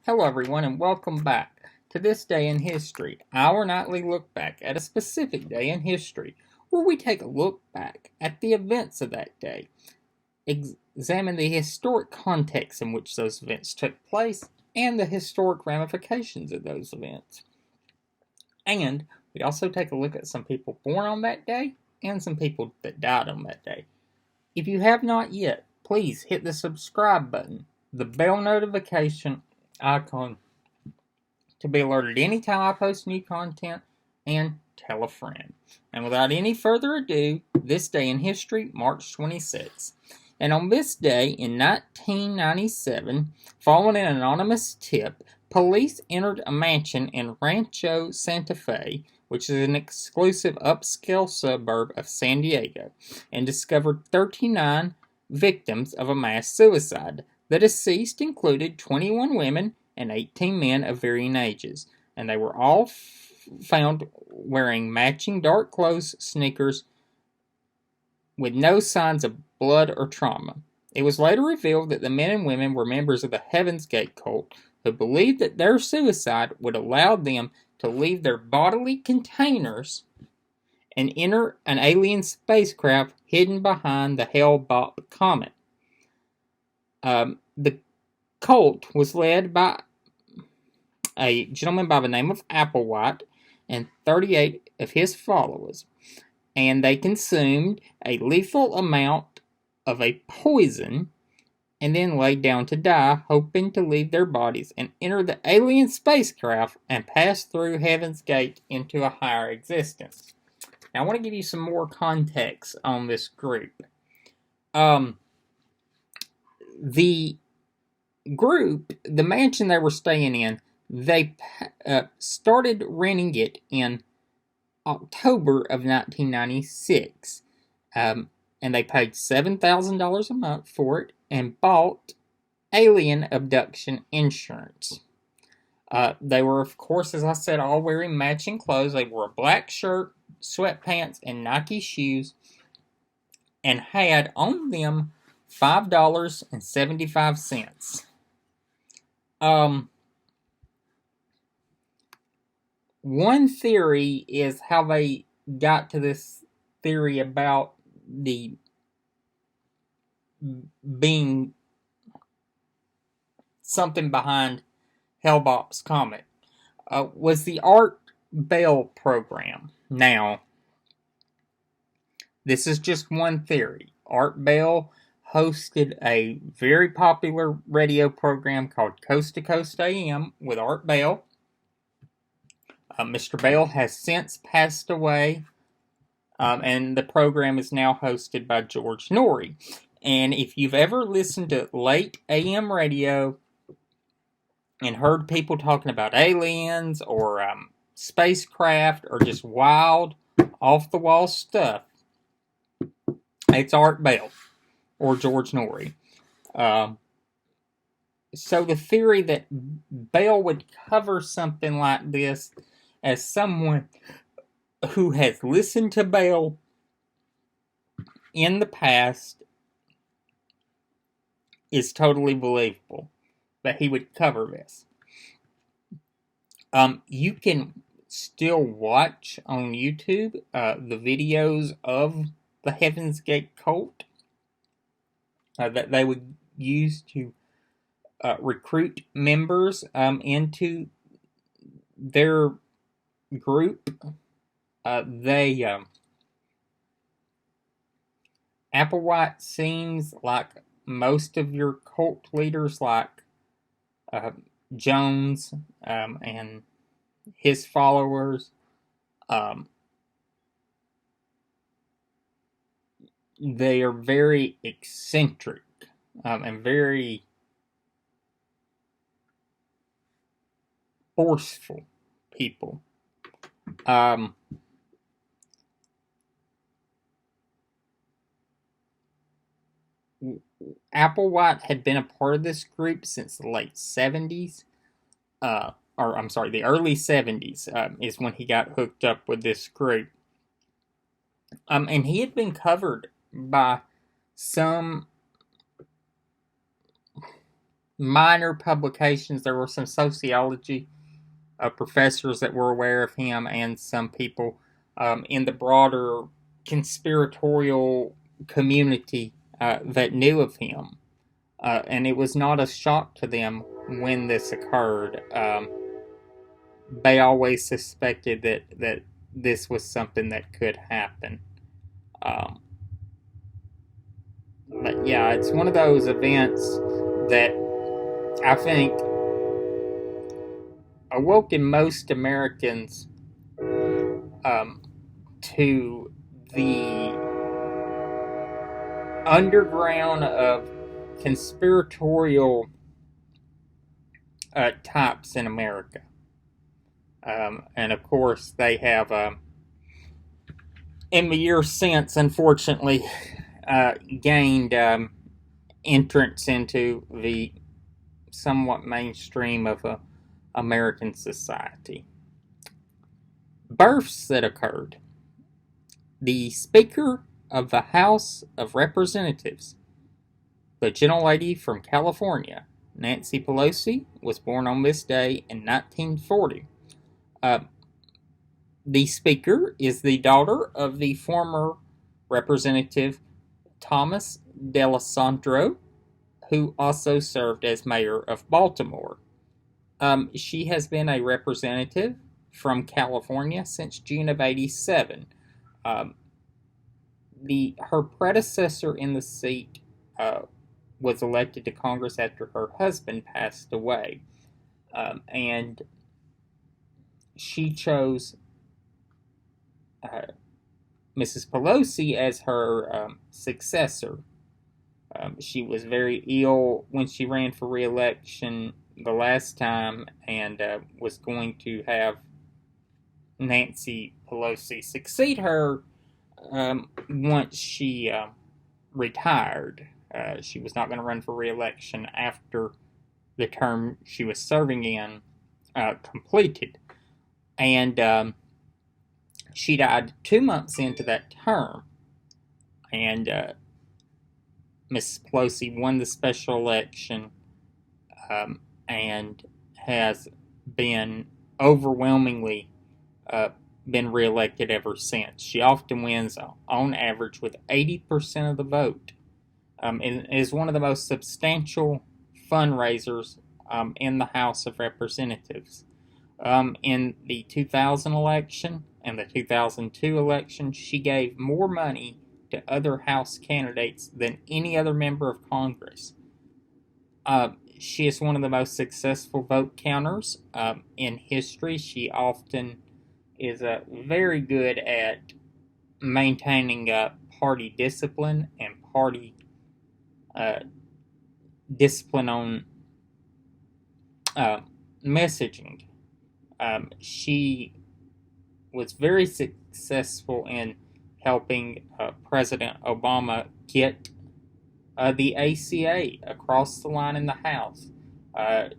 Hello, everyone, and welcome back to This Day in History, our nightly look back at a specific day in history, where we take a look back at the events of that day, examine the historic context in which those events took place, and the historic ramifications of those events. And we also take a look at some people born on that day and some people that died on that day. If you have not yet, please hit the subscribe button, the bell notification icon to be alerted anytime I post new content, and tell a friend. And without any further ado, this day in history, March 26th. And on this day in 1997, following an anonymous tip, police entered a mansion in Rancho Santa Fe, which is an exclusive upscale suburb of San Diego, and discovered 39 victims of a mass suicide. The deceased included 21 women and 18 men of varying ages, and they were all found wearing matching dark clothes, sneakers, with no signs of blood or trauma. It was later revealed that the men and women were members of the Heaven's Gate cult, who believed that their suicide would allow them to leave their bodily containers and enter an alien spacecraft hidden behind the Hale-Bopp comet. The cult was led by a gentleman by the name of Applewhite and 38 of his followers, and they consumed a lethal amount of a poison and then laid down to die, hoping to leave their bodies and enter the alien spacecraft and pass through Heaven's Gate into a higher existence. Now, I want to give you some more context on this group. The group, the mansion they were staying in, they started renting it in October of 1996. And they paid $7,000 a month for it and bought alien abduction insurance. They were, of course, as I said, all wearing matching clothes. They wore a black shirt, sweatpants, and Nike shoes, and had on them $5.75. One theory is how they got to this theory about the being something behind Hale-Bopp's comet was the Art Bell program. Now, this is just one theory. Art Bell hosted a very popular radio program called Coast to Coast AM with Art Bell. Mr. Bell has since passed away, and the program is now hosted by George Norrie. And if you've ever listened to late AM radio and heard people talking about aliens or spacecraft or just wild, off-the-wall stuff, it's Art Bell or George Norrie. So the theory that Bell would cover something like this as someone who has listened to Bell in the past is totally believable, that he would cover this. You can still watch on YouTube the videos of the Heaven's Gate cult that they would use to recruit members into their group. Applewhite seems like most of your cult leaders, like Jones and his followers, they are very eccentric and very forceful people. Applewhite had been a part of this group since the late 70s. The early 70s is when he got hooked up with this group. And he had been covered by some minor publications. There were some sociology professors that were aware of him, and some people in the broader conspiratorial community that knew of him. And it was not a shock to them when this occurred. They always suspected that this was something that could happen. Um, but yeah, it's one of those events that I think awoke in most Americans to the underground of conspiratorial types in America. And of course, they have, in the years since, unfortunately, gained entrance into the somewhat mainstream of American society. Births that occurred. The Speaker of the House of Representatives, the gentlelady from California, Nancy Pelosi, was born on this day in 1940. The Speaker is the daughter of the former Representative Thomas D'Alessandro, who also served as mayor of Baltimore. She has been a representative from California since June of '87. Um, her predecessor in the seat was elected to Congress after her husband passed away, and she chose Mrs. Pelosi as her successor. She was very ill when she ran for re-election the last time, and was going to have Nancy Pelosi succeed her once she retired. She was not going to run for re-election after the term she was serving in completed. And she died 2 months into that term. And Mrs. Pelosi won the special election and has been overwhelmingly been reelected ever since. She often wins on average with 80% of the vote. It is one of the most substantial fundraisers in the House of Representatives. In the 2000 election and the 2002 election, she gave more money to other House candidates than any other member of Congress. She is one of the most successful vote counters in history. She often is very good at maintaining party discipline and party discipline on messaging. She was very successful in helping President Obama get the ACA across the line in the House.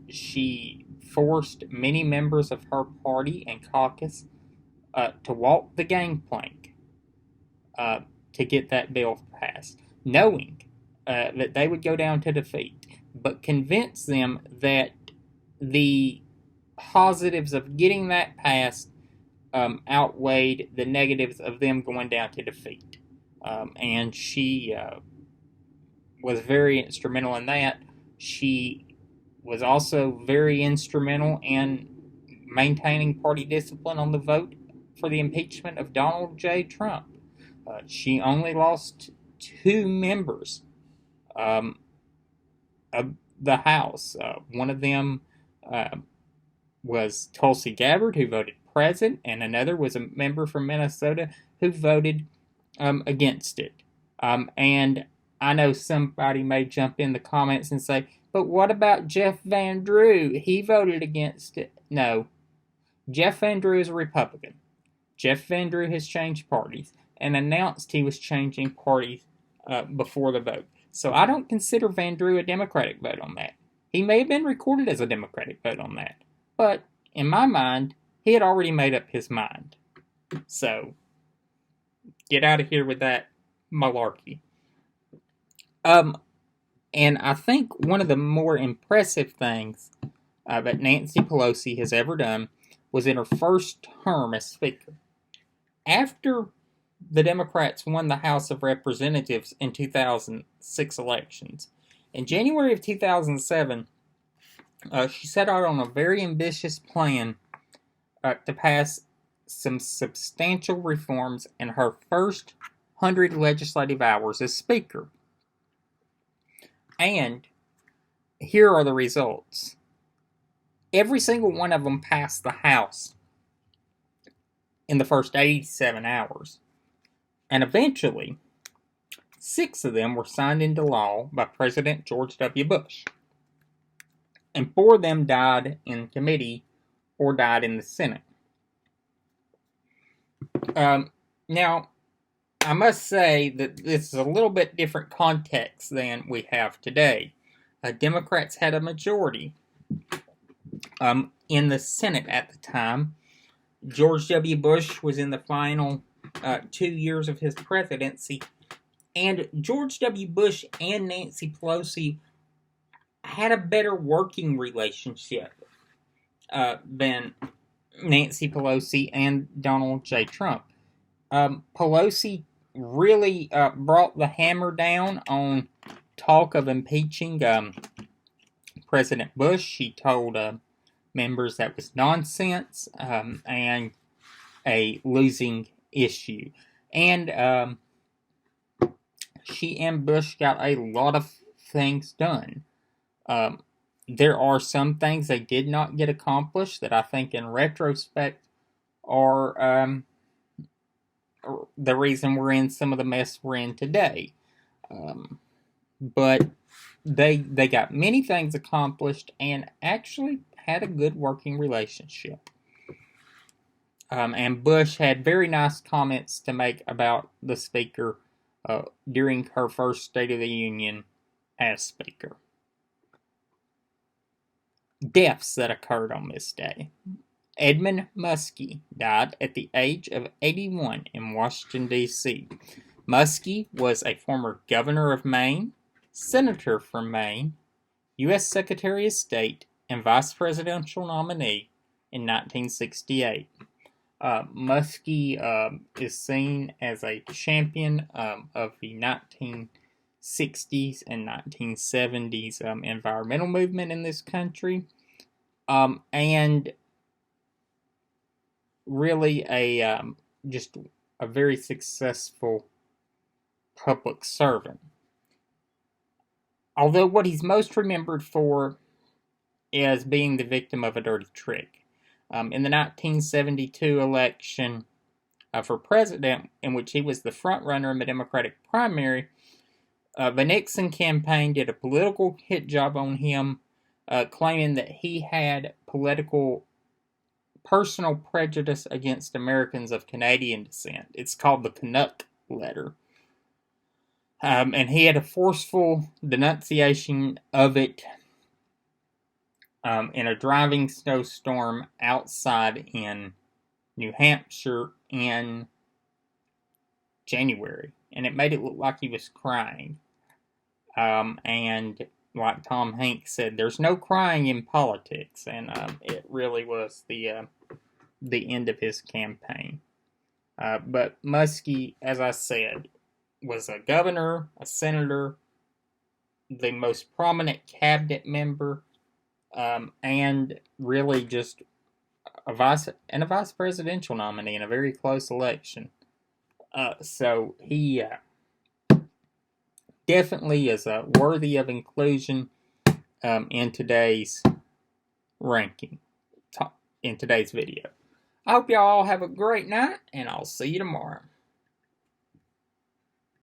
She forced many members of her party and caucus to walk the gangplank to get that bill passed, knowing that they would go down to defeat, but convince them that the positives of getting that passed outweighed the negatives of them going down to defeat. And she was very instrumental in that. She was also very instrumental in maintaining party discipline on the vote for the impeachment of Donald J. Trump. She only lost 2 members of the House. One of them was Tulsi Gabbard, who voted present, and another was a member from Minnesota who voted against it. And I know somebody may jump in the comments and say, but what about Jeff Van Drew? He voted against it. No. Jeff Van Drew is a Republican. Jeff Van Drew has changed parties and announced he was changing parties before the vote. So I don't consider Van Drew a Democratic vote on that. He may have been recorded as a Democratic vote on that. But in my mind, he had already made up his mind. So get out of here with that malarkey. And I think one of the more impressive things that Nancy Pelosi has ever done was in her first term as Speaker. After the Democrats won the House of Representatives in 2006 elections, in January of 2007, she set out on a very ambitious plan to pass some substantial reforms in her first 100 legislative hours as Speaker. And here are the results. Every single one of them passed the House in the first 87 hours. And eventually, 6 of them were signed into law by President George W. Bush. And 4 of them died in committee or died in the Senate. Now, I must say that this is a little bit different context than we have today. Democrats had a majority in the Senate at the time. George W. Bush was in the final 2 years of his presidency, and George W. Bush and Nancy Pelosi had a better working relationship than Nancy Pelosi and Donald J. Trump. Pelosi really brought the hammer down on talk of impeaching President Bush. She told members that was nonsense and a losing issue. And she and Bush got a lot of things done. There are some things they did not get accomplished that I think in retrospect are the reason we're in some of the mess we're in today. But they got many things accomplished and actually had a good working relationship. And Bush had very nice comments to make about the Speaker during her first State of the Union as Speaker. Deaths that occurred on this day. Edmund Muskie died at the age of 81 in Washington, D.C. Muskie was a former governor of Maine, senator from Maine, U.S. Secretary of State, and vice presidential nominee in 1968. Muskie is seen as a champion of the 1960s and 1970s environmental movement in this country, and really just a very successful public servant. Although what he's most remembered for is being the victim of a dirty trick. In the 1972 election for president, in which he was the front-runner in the Democratic primary, the Nixon campaign did a political hit job on him, claiming that he had personal prejudice against Americans of Canadian descent. It's called the Canuck letter. And he had a forceful denunciation of it in a driving snowstorm outside in New Hampshire in January. And it made it look like he was crying. And like Tom Hanks said, there's no crying in politics. And it really was the end of his campaign. But Muskie, as I said, was a governor, a senator, the most prominent cabinet member, and really just a vice presidential nominee in a very close election. So he definitely is worthy of inclusion in today's ranking, in today's video. I hope y'all have a great night, and I'll see you tomorrow.